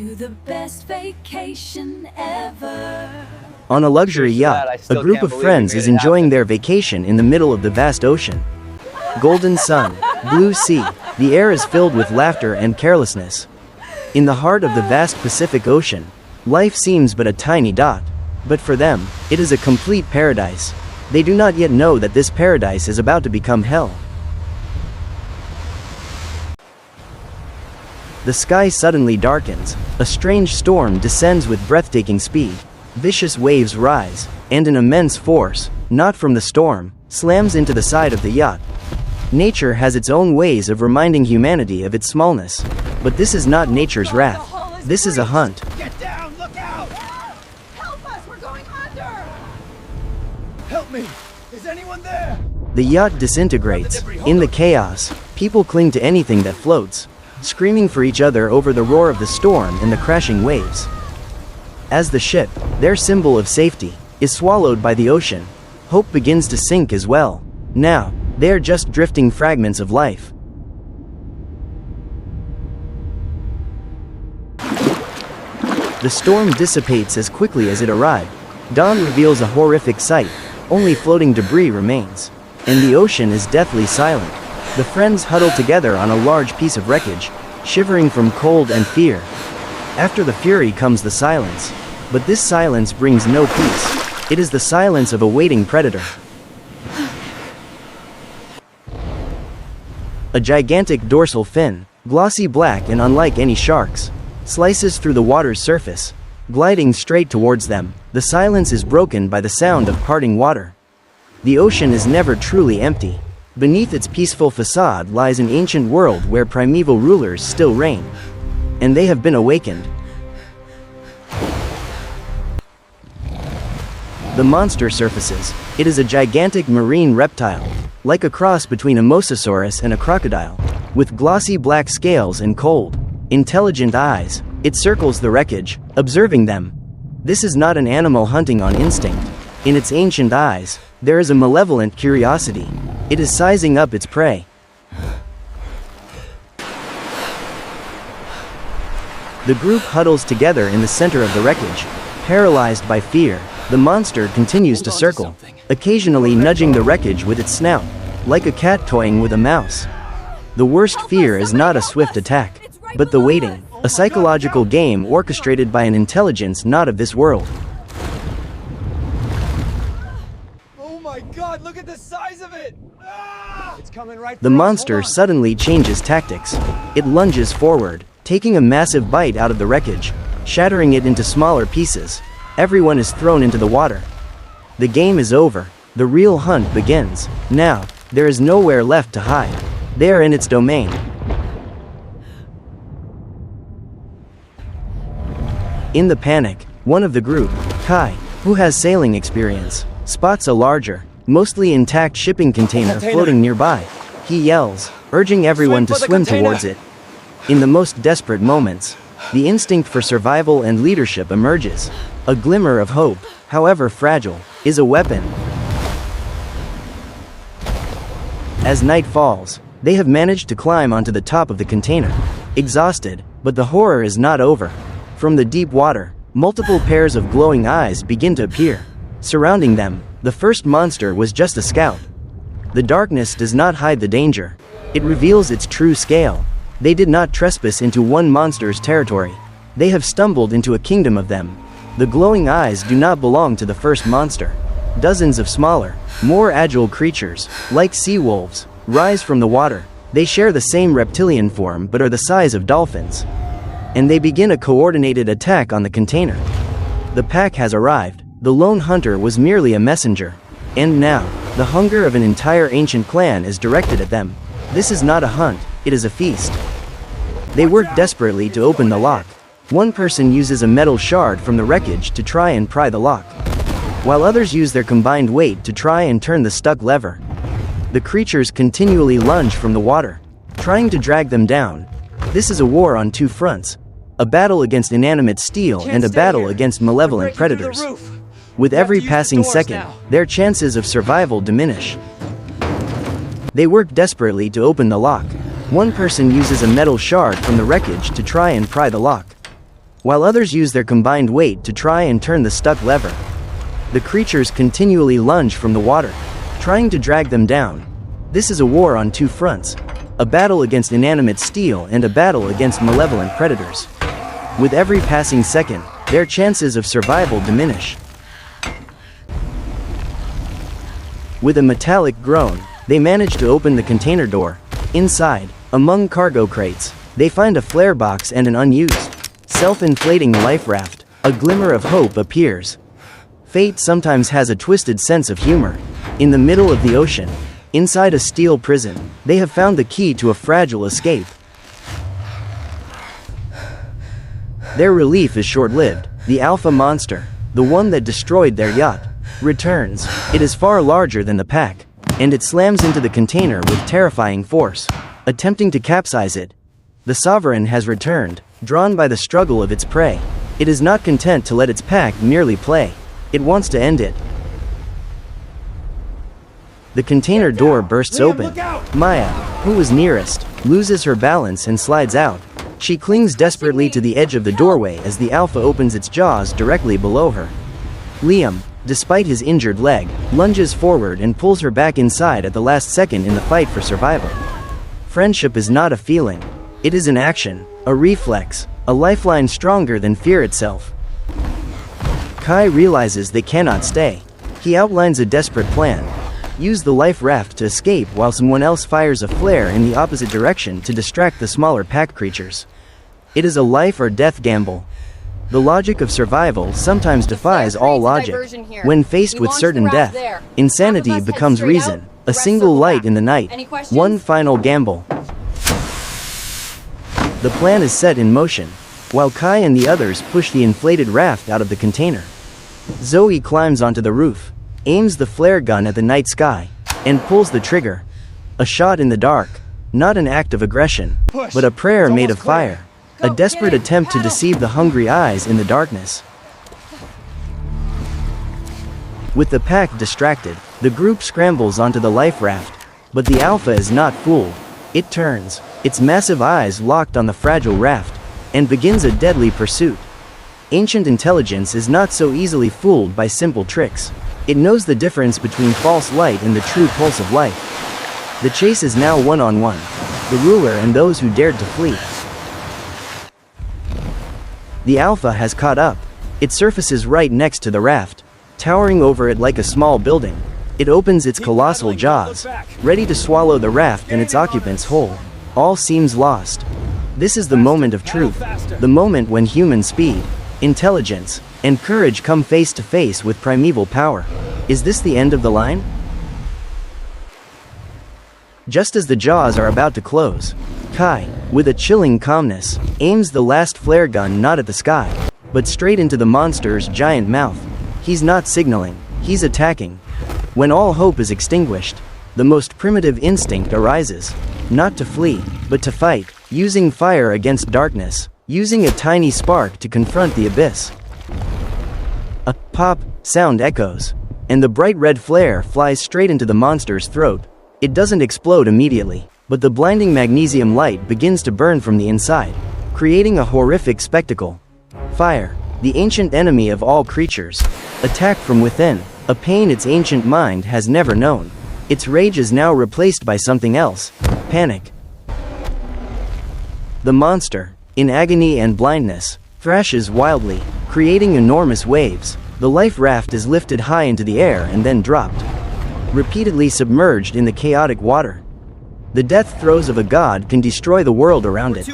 to the best vacation ever. On a luxury yacht, a group of friends is enjoying their vacation in the middle of the vast ocean. Golden sun, blue sea, the air is filled with laughter and carelessness. In the heart of the vast Pacific Ocean, life seems but a tiny dot. But for them, it is a complete paradise. They do not yet know that this paradise is about to become hell. The sky suddenly darkens, a strange storm descends with breathtaking speed. Vicious waves rise, and an immense force, not from the storm, slams into the side of the yacht. Nature has its own ways of reminding humanity of its smallness. But this is not nature's wrath. This is a hunt. Get down! Look out! Help us! We're going under! Help me! Is anyone there? The yacht disintegrates. In the chaos, people cling to anything that floats, screaming for each other over the roar of the storm and the crashing waves. As the ship, their symbol of safety, is swallowed by the ocean, hope begins to sink as well. Now, they are just drifting fragments of life. The storm dissipates as quickly as it arrived. Dawn reveals a horrific sight. Only floating debris remains. And the ocean is deathly silent. The friends huddle together on a large piece of wreckage, shivering from cold and fear. After the fury comes the silence. But this silence brings no peace. It is the silence of a waiting predator. A gigantic dorsal fin, glossy black and unlike any sharks, slices through the water's surface, gliding straight towards them. The silence is broken by the sound of parting water. The ocean is never truly empty. Beneath its peaceful facade lies an ancient world where primeval rulers still reign. And they have been awakened. The monster surfaces. It is a gigantic marine reptile, like a cross between a mosasaurus and a crocodile, with glossy black scales and cold, intelligent eyes. It circles the wreckage, observing them. This is not an animal hunting on instinct. In its ancient eyes, there is a malevolent curiosity. It is sizing up its prey. The group huddles together in the center of the wreckage. Paralyzed by fear, the monster continues to circle, occasionally nudging the wreckage with its snout, like a cat toying with a mouse. The worst fear is not a swift attack, but the waiting, a psychological game orchestrated by an intelligence not of this world. Oh my god, look at the size of it! Ah! It's coming right The for us. monster Hold on. suddenly changes tactics. It lunges forward, taking a massive bite out of the wreckage, shattering it into smaller pieces. Everyone is thrown into the water. The game is over. The real hunt begins. Now, there is nowhere left to hide. They are in its domain. In the panic, one of the group, Kai, who has sailing experience, spots a larger, mostly intact shipping container floating nearby. He yells, urging everyone to swim towards it. In the most desperate moments, the instinct for survival and leadership emerges. A glimmer of hope, however fragile, is a weapon. As night falls, they have managed to climb onto the top of the container. Exhausted, but the horror is not over. From the deep water, multiple pairs of glowing eyes begin to appear. Surrounding them, the first monster was just a scout. The darkness does not hide the danger. It reveals its true scale. They did not trespass into one monster's territory. They have stumbled into a kingdom of them. The glowing eyes do not belong to the first monster. Dozens of smaller, more agile creatures, like sea wolves, rise from the water. They share the same reptilian form but are the size of dolphins. And they begin a coordinated attack on the container. The pack has arrived. The lone hunter was merely a messenger. And now, the hunger of an entire ancient clan is directed at them. This is not a hunt, it is a feast. They work desperately to open the lock. One person uses a metal shard from the wreckage to try and pry the lock, while others use their combined weight to try and turn the stuck lever. The creatures continually lunge from the water, trying to drag them down. This is a war on two fronts. A battle against inanimate steel and a battle against malevolent predators. With every passing second, their chances of survival diminish. They work desperately to open the lock. One person uses a metal shard from the wreckage to try and pry the lock, while others use their combined weight to try and turn the stuck lever. The creatures continually lunge from the water, trying to drag them down. This is a war on two fronts, a battle against inanimate steel and a battle against malevolent predators. With every passing second, their chances of survival diminish. With a metallic groan, they manage to open the container door. Inside, among cargo crates, they find a flare box and an unused, self-inflating life raft. A glimmer of hope appears. Fate sometimes has a twisted sense of humor. In the middle of the ocean, inside a steel prison, they have found the key to a fragile escape. Their relief is short-lived. The alpha monster, the one that destroyed their yacht, returns. It is far larger than the pack, and it slams into the container with terrifying force, attempting to capsize it. The sovereign has returned, drawn by the struggle of its prey. It is not content to let its pack merely play. It wants to end it. The container door bursts open. Maya, who was nearest, loses her balance and slides out. She clings desperately to the edge of the doorway as the alpha opens its jaws directly below her. Liam, despite his injured leg, lunges forward and pulls her back inside at the last second in the fight for survival. Friendship is not a feeling. It is an action, a reflex, a lifeline stronger than fear itself. Kai realizes they cannot stay. He outlines a desperate plan. Use the life raft to escape while someone else fires a flare in the opposite direction to distract the smaller pack creatures. It is a life or death gamble. The logic of survival sometimes defies all logic. When faced with certain death, insanity becomes reason. A single light in the night. One final gamble. The plan is set in motion, while Kai and the others push the inflated raft out of the container. Zoe climbs onto the roof, aims the flare gun at the night sky, and pulls the trigger. A shot in the dark, not an act of aggression, but a prayer made of fire. A desperate attempt to deceive the hungry eyes in the darkness. With the pack distracted, the group scrambles onto the life raft, but the alpha is not fooled. It turns, its massive eyes locked on the fragile raft, and begins a deadly pursuit. Ancient intelligence is not so easily fooled by simple tricks. It knows the difference between false light and the true pulse of life. The chase is now one-on-one, the ruler and those who dared to flee. The alpha has caught up. It surfaces right next to the raft, towering over it like a small building. It opens its colossal jaws, ready to swallow the raft and its occupants whole. All seems lost. This is the moment of truth, the moment when human speed, intelligence, and courage come face to face with primeval power. Is this the end of the line? Just as the jaws are about to close, Kai, with a chilling calmness, aims the last flare gun not at the sky, but straight into the monster's giant mouth. He's not signaling, he's attacking. When all hope is extinguished, the most primitive instinct arises, not to flee, but to fight, using fire against darkness, using a tiny spark to confront the abyss. A pop sound echoes, and the bright red flare flies straight into the monster's throat. It doesn't explode immediately, but the blinding magnesium light begins to burn from the inside, creating a horrific spectacle. Fire, the ancient enemy of all creatures, attack from within, a pain its ancient mind has never known. Its rage is now replaced by something else, panic. The monster, in agony and blindness, thrashes wildly, creating enormous waves. The life raft is lifted high into the air and then dropped, repeatedly submerged in the chaotic water. The death throes of a god can destroy the world around it.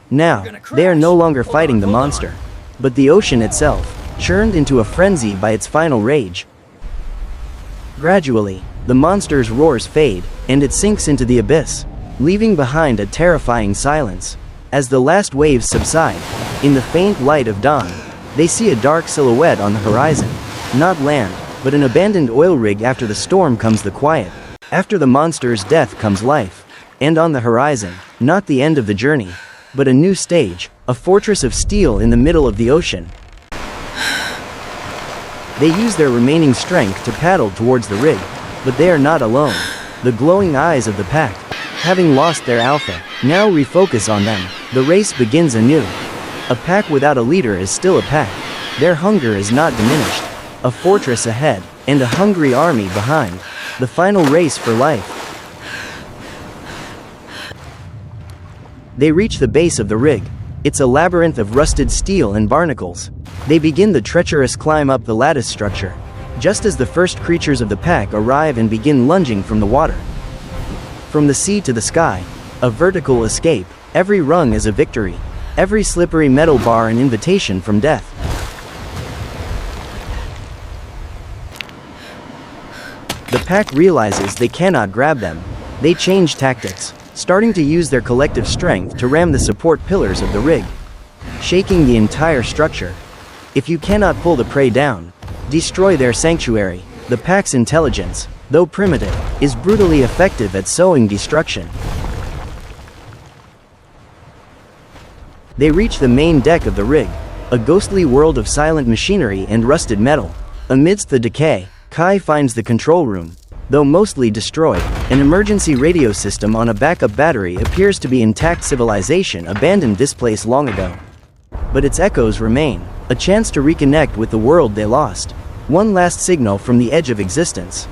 Now, they are no longer fighting the monster, but the ocean itself, churned into a frenzy by its final rage. Gradually, the monster's roars fade, and it sinks into the abyss, leaving behind a terrifying silence. As the last waves subside, in the faint light of dawn, they see a dark silhouette on the horizon. Not land, but an abandoned oil rig. After the storm comes the quiet. After the monster's death comes life. And on the horizon, not the end of the journey, but a new stage, a fortress of steel in the middle of the ocean. They use their remaining strength to paddle towards the rig, but they are not alone. The glowing eyes of the pack, having lost their alpha, now refocus on them. The race begins anew. A pack without a leader is still a pack. Their hunger is not diminished. A fortress ahead, and a hungry army behind. The final race for life. They reach the base of the rig. It's a labyrinth of rusted steel and barnacles. They begin the treacherous climb up the lattice structure, just as the first creatures of the pack arrive and begin lunging from the water. From the sea to the sky, a vertical escape. Every rung is a victory. Every slippery metal bar an invitation from death. The pack realizes they cannot grab them. They change tactics, starting to use their collective strength to ram the support pillars of the rig, shaking the entire structure. If you cannot pull the prey down, destroy their sanctuary. The pack's intelligence, though primitive, is brutally effective at sowing destruction. They reach the main deck of the rig, a ghostly world of silent machinery and rusted metal. Amidst the decay, Kai finds the control room. Though mostly destroyed, an emergency radio system on a backup battery appears to be intact. Civilization abandoned this place long ago. But its echoes remain, a chance to reconnect with the world they lost. One last signal from the edge of existence.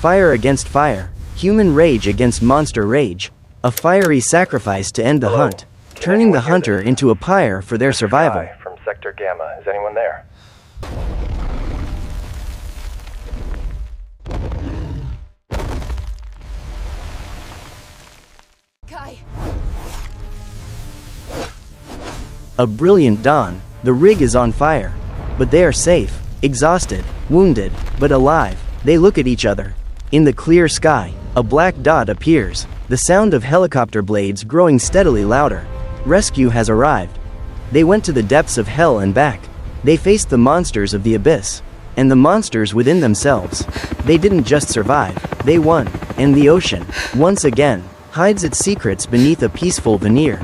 Fire against fire, human rage against monster rage, a fiery sacrifice to end the hunt, turning the hunter into a pyre for their survival. From Sector Gamma, is anyone there? Kai. A brilliant dawn. The rig is on fire, but they are safe, exhausted, wounded, but alive. They look at each other. In the clear sky, a black dot appears, the sound of helicopter blades growing steadily louder. Rescue has arrived. They went to the depths of hell and back. They faced the monsters of the abyss, and the monsters within themselves. They didn't just survive, they won, and the ocean, once again, hides its secrets beneath a peaceful veneer.